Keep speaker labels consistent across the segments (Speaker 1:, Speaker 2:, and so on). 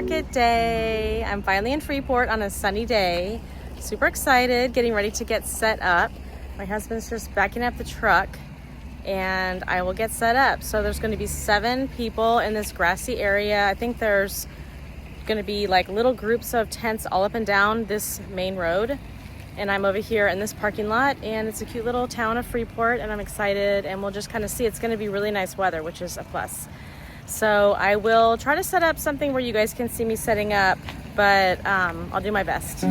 Speaker 1: market day. I'm finally in Freeport on a sunny day. Super excited, getting ready to get set up. My husband's just backing up the truck and I will get set up. So there's going to be 7 people in this grassy area. I think there's going to be like little groups of tents all up and down this main road. And I'm over here in this parking lot, and it's a cute little town of Freeport, and I'm excited, and we'll just kind of see. It's going to be really nice weather, which is a plus. So I will try to set up something where you guys can see me setting up, but I'll do my best.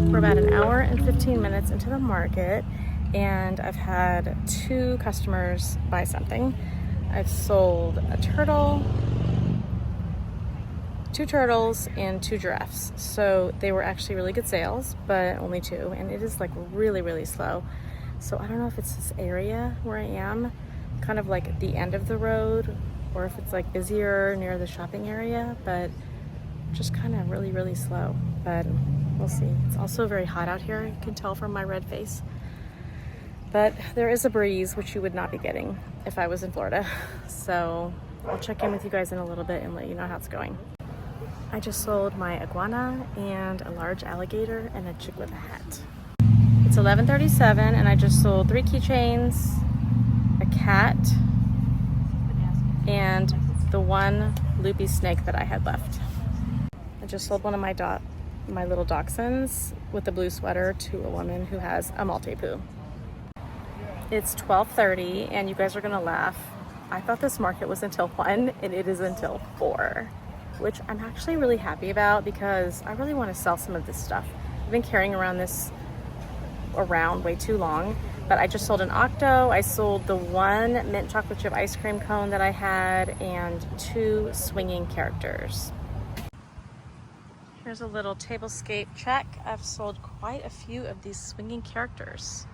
Speaker 1: We're about an hour and 15 minutes into the market, and I've had 2 customers buy something. I've sold a turtle, 2 turtles, and 2 giraffes. So they were actually really good sales, but only 2, and it is like really, really slow. So I don't know if it's this area where I am, kind of like at the end of the road, or if it's like busier near the shopping area, but just kind of really, really slow. But we'll see. It's also very hot out here, you can tell from my red face. But there is a breeze, which you would not be getting if I was in Florida. So I'll check in with you guys in a little bit and let you know how it's going. I just sold my iguana and a large alligator and a chick with a hat. It's 11:37 and I just sold 3 keychains, a cat, and the 1 loopy snake that I had left. I just sold one of my little dachshunds with a blue sweater to a woman who has a Maltipoo. It's 12:30 and you guys are gonna laugh. I thought this market was until 1 and it is until 4, which I'm actually really happy about because I really want to sell some of this stuff. I've been carrying around this way too long, but I just sold an octo. I sold the 1 mint chocolate chip ice cream cone that I had and 2 swinging characters. Here's a little tablescape check. I've sold quite a few of these swinging characters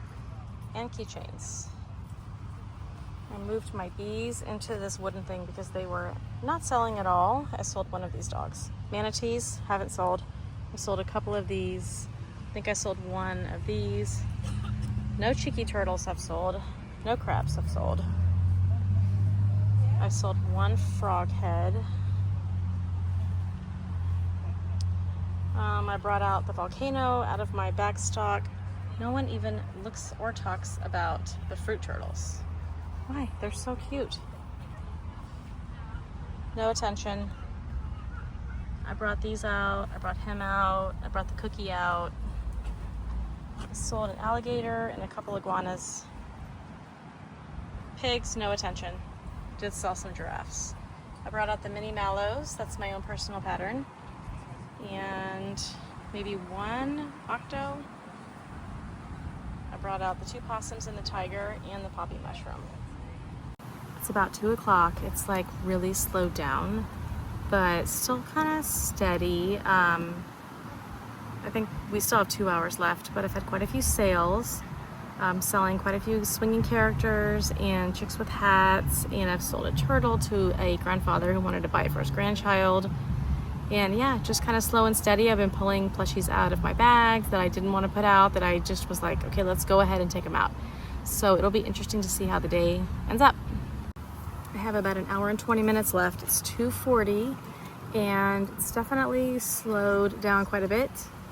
Speaker 1: and keychains. I moved my bees into this wooden thing because they were not selling at all. I sold 1 of these dogs. Manatees, haven't sold. I sold a couple of these. I think I sold 1 of these. No cheeky turtles have sold. No crabs have sold. I sold 1 frog head. I brought out the volcano out of my bag stock. No one even looks or talks about the fruit turtles. Why? They're so cute. No attention. I brought these out. I brought him out. I brought the cookie out. I sold an alligator and a couple iguanas. Pigs, no attention. Did sell some giraffes. I brought out the mini mallows. That's my own personal pattern. And maybe 1 octo. I brought out the 2 possums and the tiger and the poppy mushroom. It's about 2 o'clock. It's like really slowed down, but still kind of steady. I think we still have 2 hours left, but I've had quite a few sales. I'm selling quite a few swinging characters and chicks with hats, and I've sold a turtle to a grandfather who wanted to buy it for his grandchild. And yeah, just kind of slow and steady. I've been pulling plushies out of my bags that I didn't want to put out, that I just was like, okay, let's go ahead and take them out. So it'll be interesting to see how the day ends up. I have about an hour and 20 minutes left. It's 2:40, and it's definitely slowed down quite a bit.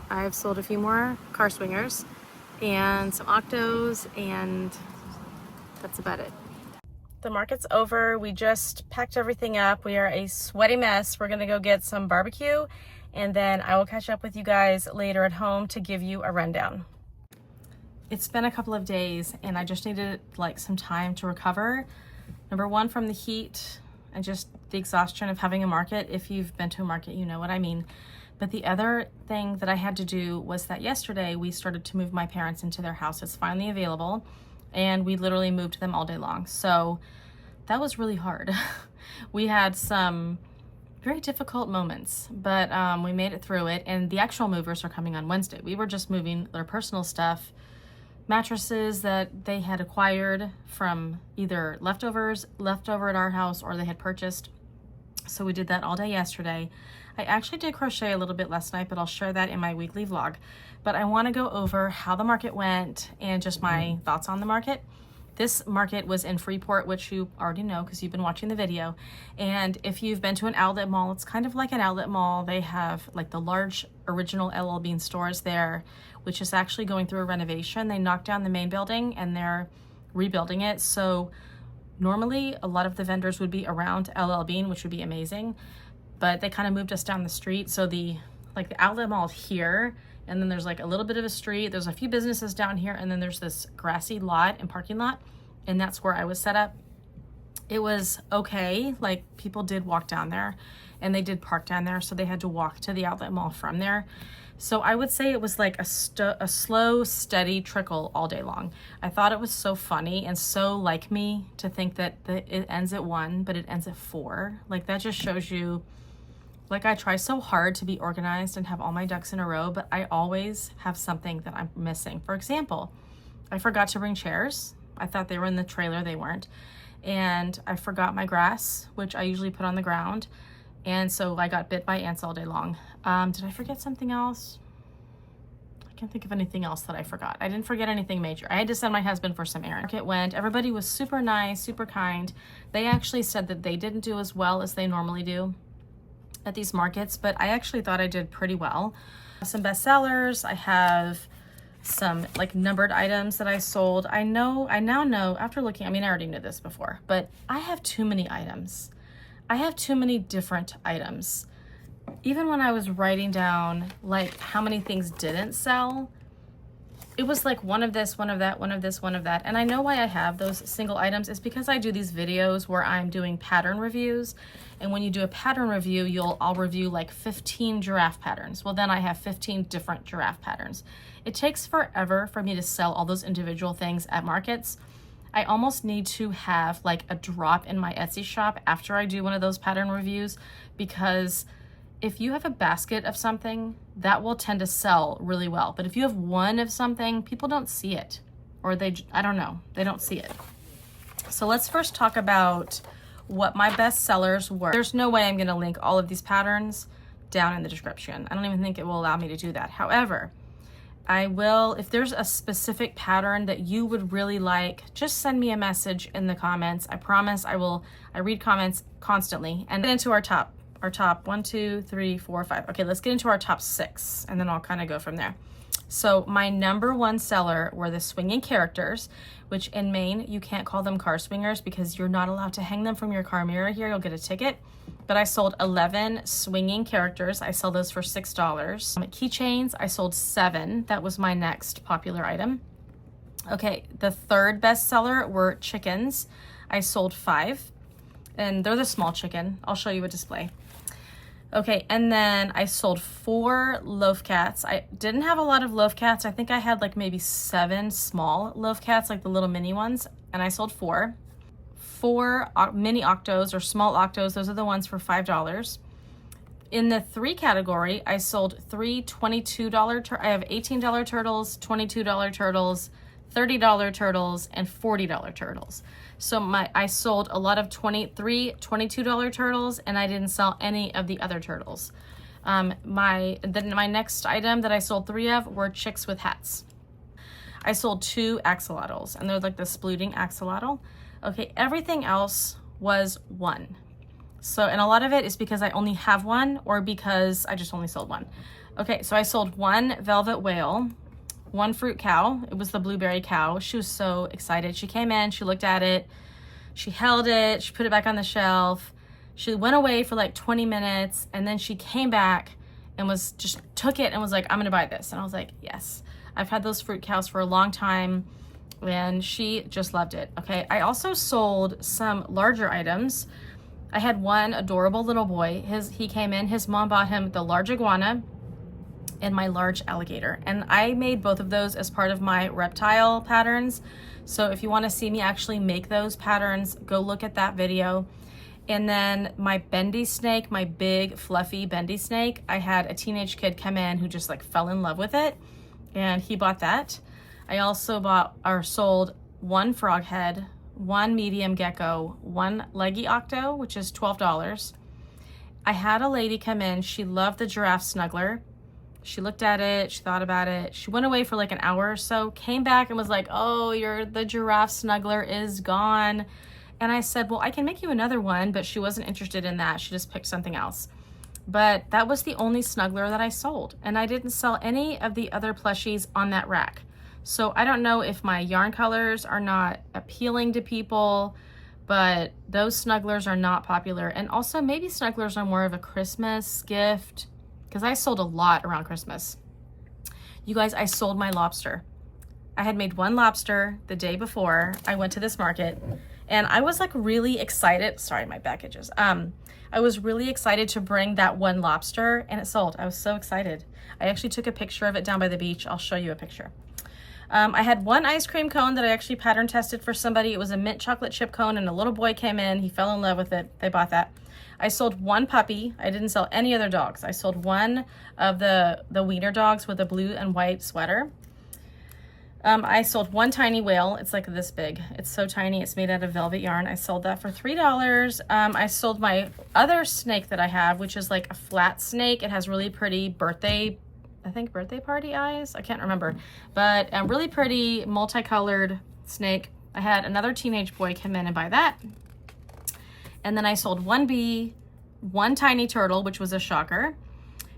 Speaker 1: I've sold a few more car swingers and some octos, and that's about it. The market's over. We just packed everything up. We are a sweaty mess. We're gonna go get some barbecue, and then I will catch up with you guys later at home to give you a rundown. It's been a couple of days, and I just needed like some time to recover. Number one, from the heat and just the exhaustion of having a market. If you've been to a market, you know what I mean. But the other thing that I had to do was that yesterday we started to move my parents into their house. It's finally available, and we literally moved them all day long. So that was really hard. We had some very difficult moments, but we made it through it, and the actual movers are coming on Wednesday. We were just moving their personal stuff, mattresses that they had acquired from either leftover at our house, or they had purchased. So we did that all day yesterday. I actually did crochet a little bit last night, but I'll share that in my weekly vlog. But I want to go over how the market went and just my thoughts on the market. This market was in Freeport, which you already know because you've been watching the video. And if you've been to an outlet mall, it's kind of like an outlet mall. They have like the large original LL Bean stores there, which is actually going through a renovation. They knocked down the main building and they're rebuilding it. So normally a lot of the vendors would be around LL Bean, which would be amazing, but they kind of moved us down the street. So the outlet mall is here, and then there's like a little bit of a street. There's a few businesses down here, and then there's this grassy lot and parking lot, and that's where I was set up. It was okay. Like, people did walk down there, and they did park down there, so they had to walk to the outlet mall from there. So I would say it was like a slow, steady trickle all day long. I thought it was so funny and so like me to think that it ends at 1, but it ends at 4. Like, that just shows you, like, I try so hard to be organized and have all my ducks in a row, but I always have something that I'm missing. For example, I forgot to bring chairs. I thought they were in the trailer, they weren't. And I forgot my grass, which I usually put on the ground. And so I got bit by ants all day long. Did I forget something else? I can't think of anything else that I forgot. I didn't forget anything major. I had to send my husband for some errands. It went. Everybody was super nice, super kind. They actually said that they didn't do as well as they normally do at these markets, but I actually thought I did pretty well. Some bestsellers. I have some like numbered items that I sold. I now know after looking, I mean, I already knew this before, but I have too many items. I have too many different items. Even when I was writing down like how many things didn't sell, it was like one of this, one of that, one of this, one of that. And I know why I have those single items is because I do these videos where I'm doing pattern reviews. And when you do a pattern review, I'll review like 15 giraffe patterns. Well, then I have 15 different giraffe patterns. It takes forever for me to sell all those individual things at markets. I almost need to have like a drop in my Etsy shop after I do one of those pattern reviews, because if you have a basket of something, that will tend to sell really well. But if you have one of something, people don't see it, or I don't know, they don't see it. So let's first talk about what my best sellers were. There's no way I'm gonna link all of these patterns down in the description. I don't even think it will allow me to do that. However, I will, if there's a specific pattern that you would really like, just send me a message in the comments. I promise I read comments constantly. And get into our top 1, 2, 3, 4, 5. Okay, let's get into our top 6, and then I'll kind of go from there. So my number one seller were the swinging characters, which in Maine, you can't call them car swingers because you're not allowed to hang them from your car mirror here. You'll get a ticket. But I sold 11 swinging characters. I sell those for $6. Keychains, I sold 7. That was my next popular item. Okay, the third best seller were chickens. I sold 5, and they're the small chicken. I'll show you a display. Okay, and then I sold 4 loaf cats. I didn't have a lot of loaf cats. I think I had like maybe 7 small loaf cats, like the little mini ones, and I sold 4. 4 mini octos or small octos. Those are the ones for $5. In the 3 category, I sold 3 $22, I have $18 turtles, $22 turtles, $30 turtles, and $40 turtles. So I sold a lot of $3 $22 turtles, and I didn't sell any of the other turtles. My next item that I sold 3 of were chicks with hats. I sold 2 axolotls, and they're like the splooting axolotl. Okay, everything else was 1. So, and a lot of it is because I only have 1 or because I just only sold 1. Okay, so I sold 1 velvet whale, 1 fruit cow. It was the blueberry cow. She was so excited. She came in, she looked at it, she held it, she put it back on the shelf. She went away for like 20 minutes, and then she came back and took it and was like, I'm gonna buy this. And I was like, yes. I've had those fruit cows for a long time, and she just loved it. Okay, I also sold some larger items. I had 1 adorable little boy. He came in, his mom bought him the large iguana and my large alligator. And I made both of those as part of my reptile patterns. So if you want to see me actually make those patterns, go look at that video. And then my bendy snake, my big fluffy bendy snake, I had a teenage kid come in who just like fell in love with it, and he bought that. I also bought or sold 1 frog head, 1 medium gecko, 1 leggy octo, which is $12. I had a lady come in. She loved the giraffe snuggler. She looked at it, she thought about it. She went away for like an hour or so, came back and was like, oh, the giraffe snuggler is gone. And I said, well, I can make you another one, but she wasn't interested in that. She just picked something else. But that was the only snuggler that I sold. And I didn't sell any of the other plushies on that rack. So I don't know if my yarn colors are not appealing to people, but those snugglers are not popular. And also maybe snugglers are more of a Christmas gift, because I sold a lot around Christmas. You guys, I sold my lobster. I had made 1 lobster the day before I went to this market, and I was like really excited. Sorry, my back itches. I was really excited to bring that 1 lobster, and it sold. I was so excited. I actually took a picture of it down by the beach. I'll show you a picture. I had 1 ice cream cone that I actually pattern tested for somebody. It was a mint chocolate chip cone, and a little boy came in. He fell in love with it. They bought that. I sold 1 puppy. I didn't sell any other dogs. I sold 1 of the wiener dogs with a blue and white sweater. I sold 1 tiny whale. It's like this big. It's so tiny. It's made out of velvet yarn. I sold that for $3. I sold my other snake that I have, which is like a flat snake. It has really pretty birthday party eyes. I can't remember, but a really pretty multicolored snake. I had another teenage boy come in and buy that. And then I sold 1 bee, 1 tiny turtle, which was a shocker.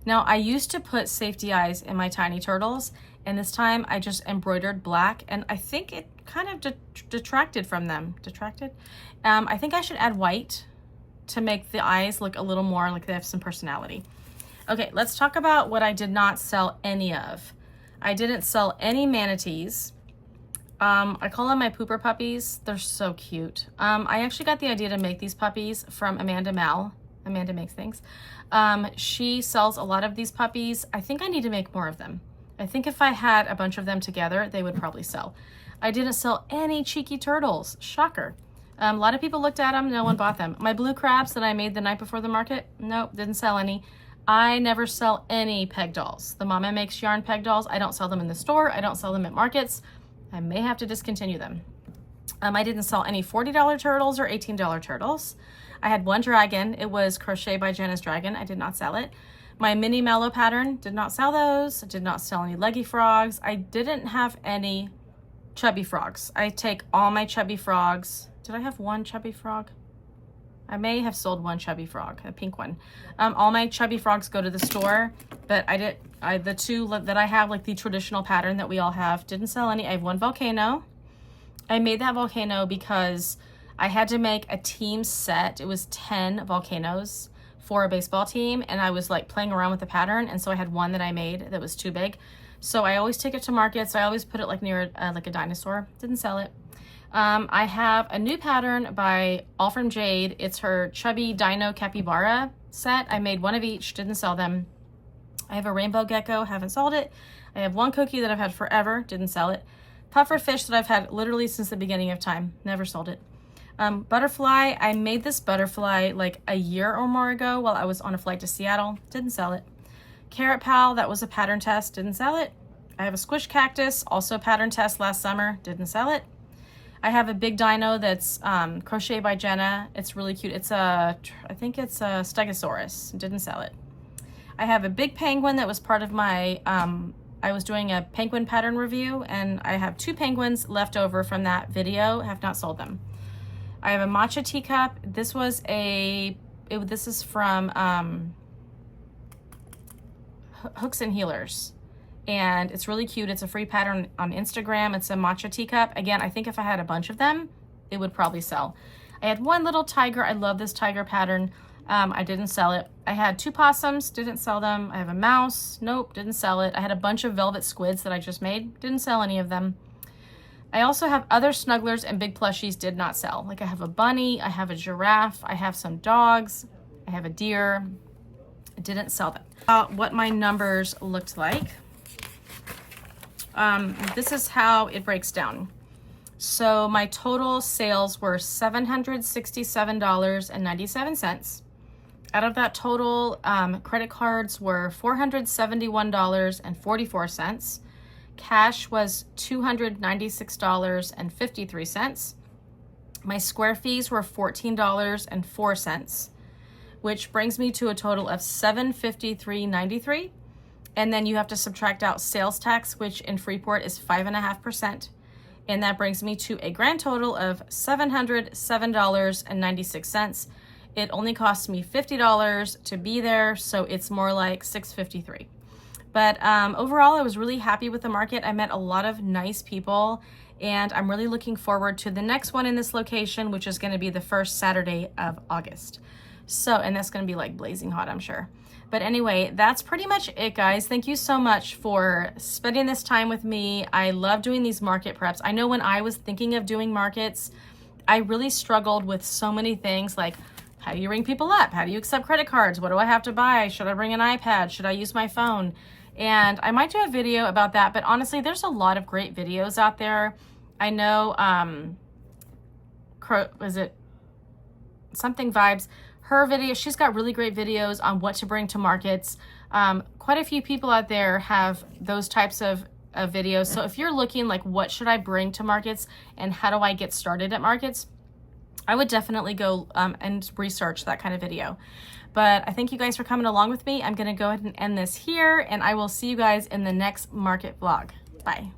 Speaker 1: Now I used to put safety eyes in my tiny turtles, and this time I just embroidered black, and I think it kind of detracted from them. Detracted? I think I should add white to make the eyes look a little more like they have some personality. Okay, let's talk about what I did not sell any of. I didn't sell any manatees. I call them my pooper puppies. They're so cute. I actually got the idea to make these puppies from Amanda Mal. Amanda makes things. She sells a lot of these puppies. I think I need to make more of them. I think if I had a bunch of them together, they would probably sell. I didn't sell any cheeky turtles. Shocker. A lot of people looked at them. No one bought them. My blue crabs that I made the night before the market, nope, didn't sell any. I never sell any peg dolls. The Mama Makes Yarn peg dolls, I don't sell them in the store. I don't sell them at markets. I may have to discontinue them. I didn't sell any $40 turtles or $18 turtles. I had 1 dragon. It was Crochet by Jenna's Dragon. I did not sell it. My mini mallow pattern, did not sell those. I did not sell any leggy frogs. I didn't have any chubby frogs. I take all my chubby frogs. Did I have 1 chubby frog? I may have sold 1 chubby frog, a pink one. All my chubby frogs go to the store, but the 2 that I have, like the traditional pattern that we all have, didn't sell any. I have 1 volcano. I made that volcano because I had to make a team set. It was 10 volcanoes for a baseball team, and I was like playing around with the pattern, and so I had 1 that I made that was too big. So I always take it to markets. I always put it like near like a dinosaur. Didn't sell it. I have a new pattern by All From Jade. It's her Chubby Dino Capybara set. I made 1 of each, didn't sell them. I have a rainbow gecko, haven't sold it. I have 1 cookie that I've had forever, didn't sell it. Puffer fish that I've had literally since the beginning of time, never sold it. Butterfly, I made this butterfly like a year or more ago while I was on a flight to Seattle. Didn't sell it. Carrot Pal, that was a pattern test. Didn't sell it. I have a squish cactus, also pattern test last summer. Didn't sell it. I have a big dino that's Crochet by Jenna. It's really cute. It's I think it's a Stegosaurus. Didn't sell it. I have a big penguin that was part of my, I was doing a penguin pattern review, and I have 2 penguins left over from that video. Have not sold them. I have a matcha teacup. This was this is from Hooks and Healers. And it's really cute. It's a free pattern on Instagram. It's a matcha teacup. Again, I think if I had a bunch of them, it would probably sell. I had one little tiger. I love this tiger pattern. I didn't sell it. I had 2 possums, didn't sell them. I have a mouse, nope, didn't sell it. I had a bunch of velvet squids that I just made, didn't sell any of them. I also have other snugglers and big plushies, did not sell. Like I have a bunny, I have a giraffe, I have some dogs, I have a deer. I didn't sell them. What my numbers looked like. This is how it breaks down. So my total sales were $767.97. Out of that total, credit cards were $471.44. Cash was $296.53. My square fees were $14.04, which brings me to a total of $753.93. And then you have to subtract out sales tax, which in Freeport is 5.5%. And that brings me to a grand total of $707.96. It only cost me $50 to be there, so it's more like $653. But overall, I was really happy with the market. I met a lot of nice people, and I'm really looking forward to the next one in this location, which is going to be the first Saturday of August. So, and that's going to be like blazing hot, I'm sure. But anyway, that's pretty much it, guys. Thank you so much for spending this time with me. I love doing these market preps. I know when I was thinking of doing markets, I really struggled with so many things like, how do you ring people up? How do you accept credit cards? What do I have to buy? Should I bring an iPad? Should I use my phone? And I might do a video about that, but honestly, there's a lot of great videos out there. I know, was it something vibes? Her video, she's got really great videos on what to bring to markets. Quite a few people out there have those types of videos. So if you're looking like, what should I bring to markets and how do I get started at markets? I would definitely go and research that kind of video. But I thank you guys for coming along with me. I'm going to go ahead and end this here, and I will see you guys in the next market vlog. Bye.